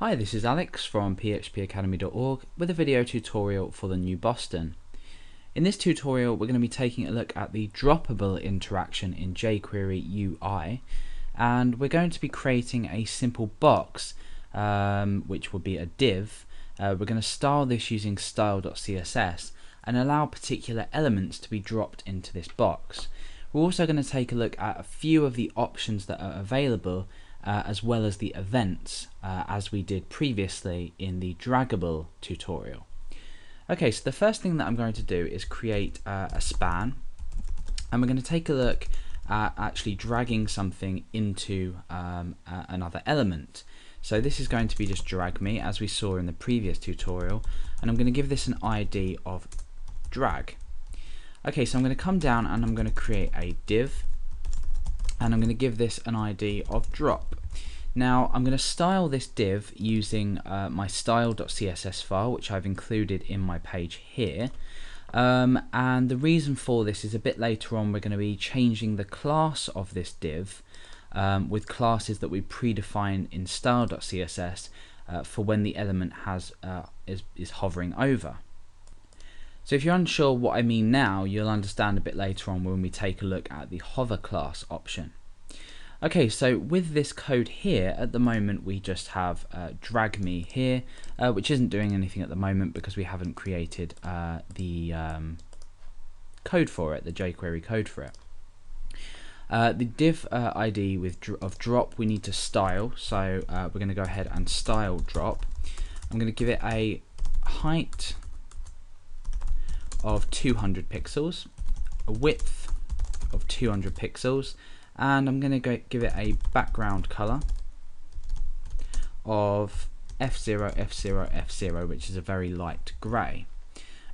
Hi, this is Alex from phpacademy.org with a video tutorial for the new Boston. In this tutorial we're going to be taking a look at the droppable interaction in jQuery UI, and we're going to be creating a simple box which will be a div. We're going to style this using style.css and allow particular elements to be dropped into this box. We're also going to take a look at a few of the options that are available as well as the events as we did previously in the Droppable tutorial. Okay, so the first thing that I'm going to do is create a span, and we're going to take a look at actually dragging something into another element. So this is going to be just drag me, as we saw in the previous tutorial, and I'm going to give this an ID of drag. Okay, so I'm going to come down and I'm going to create a div, and I'm going to give this an ID of drop. Now I'm going to style this div using my style.css file, which I've included in my page here, and the reason for this is a bit later on we're going to be changing the class of this div with classes that we predefine in style.css for when the element is hovering over. So if you're unsure what I mean now, you'll understand a bit later on when we take a look at the hover class option. Okay, so with this code here, at the moment we just have drag me here, which isn't doing anything at the moment because we haven't created the code for it, the jQuery code for it. The div ID of drop we need to style, so we're going to go ahead and style drop. I'm going to give it a height of 200 pixels, a width of 200 pixels, and I'm going to give it a background color of F0, F0, F0, which is a very light grey.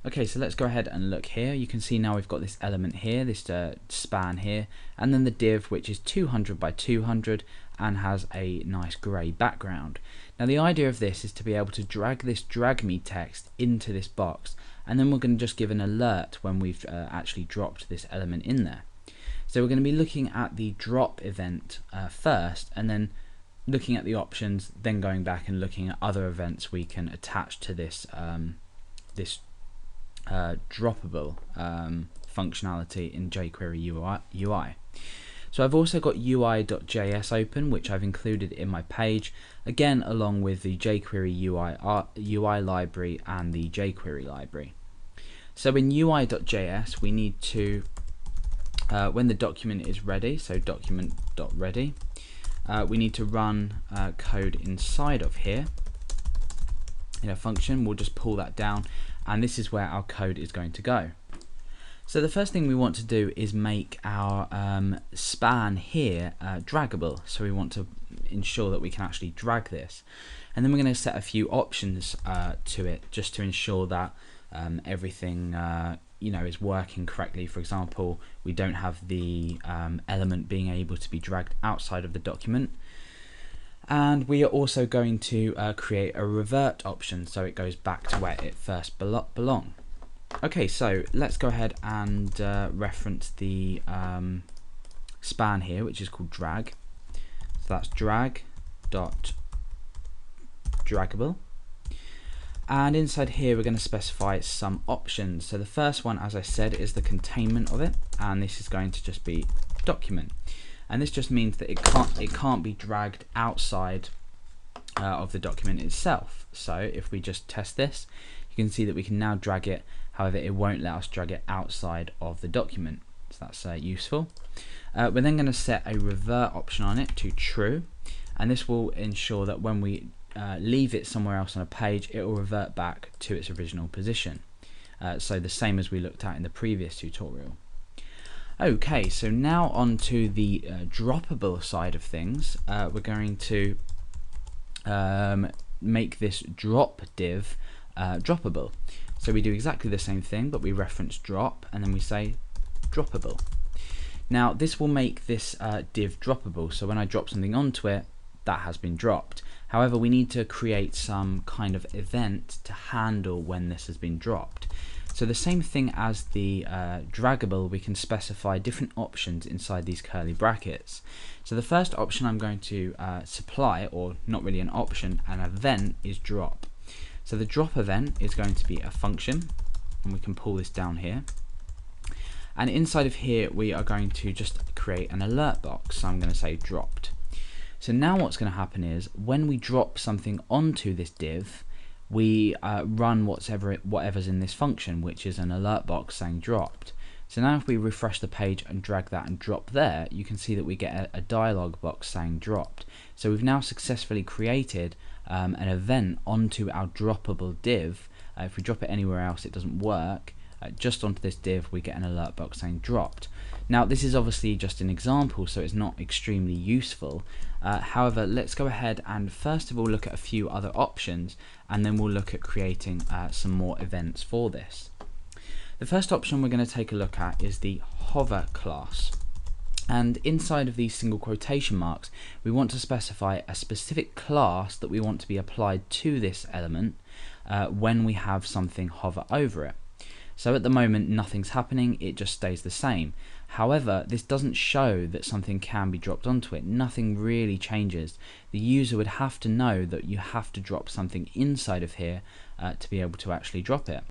Okay, so let's go ahead and look here. You can see now we've got this element here, this span here, and then the div, which is 200 by 200 and has a nice grey background. Now the idea of this is to be able to drag this drag me text into this box, and then we're going to just give an alert when we've actually dropped this element in there. So we're going to be looking at the drop event first, and then looking at the options, then going back and looking at other events we can attach to this droppable functionality in jQuery UI. So I've also got UI.js open, which I've included in my page, again along with the jQuery UI library and the jQuery library. So in UI.js we need to, when the document is ready, so document.ready, we need to run code inside of here in a function. We'll just pull that down, and this is where our code is going to go. So the first thing we want to do is make our span here draggable. So we want to ensure that we can actually drag this, and then we're going to set a few options to it just to ensure that everything is working correctly. For example, we don't have the element being able to be dragged outside of the document, and we are also going to create a revert option so it goes back to where it first belonged. Okay, so let's go ahead and reference the span here, which is called drag. So that's drag.draggable. And inside here we're going to specify some options. So the first one, as I said, is the containment of it, and this is going to just be document. And this just means that it can't be dragged outside of the document itself. So if we just test this, you can see that we can now drag it. However, it won't let us drag it outside of the document. So that's useful. We're then going to set a revert option on it to true, and this will ensure that when we leave it somewhere else on a page, it will revert back to its original position. So the same as we looked at in the previous tutorial. Okay, so now on to the droppable side of things. We're going to make this drop div droppable. So we do exactly the same thing, but we reference drop and then we say droppable. Now this will make this div droppable, so when I drop something onto it, that has been dropped. However, we need to create some kind of event to handle when this has been dropped. So the same thing as the draggable, we can specify different options inside these curly brackets. So the first option I'm going to supply, or not really an option, an event, is drop. So the drop event is going to be a function, and we can pull this down here. And inside of here we are going to just create an alert box. So I'm going to say dropped. So now what's going to happen is when we drop something onto this div, we run whatever's in this function, which is an alert box saying dropped. So now if we refresh the page and drag that and drop there, you can see that we get a dialog box saying dropped. So we've now successfully created an event onto our droppable div. If we drop it anywhere else it doesn't work. Just onto this div we get an alert box saying dropped. Now this is obviously just an example, so it's not extremely useful. However, let's go ahead and first of all look at a few other options, and then we'll look at creating some more events for this. The first option we're going to take a look at is the hover class. And inside of these single quotation marks we want to specify a specific class that we want to be applied to this element when we have something hover over it. So at the moment nothing's happening, it just stays the same. However, this doesn't show that something can be dropped onto it. Nothing really changes. The user would have to know that you have to drop something inside of here to be able to actually drop it.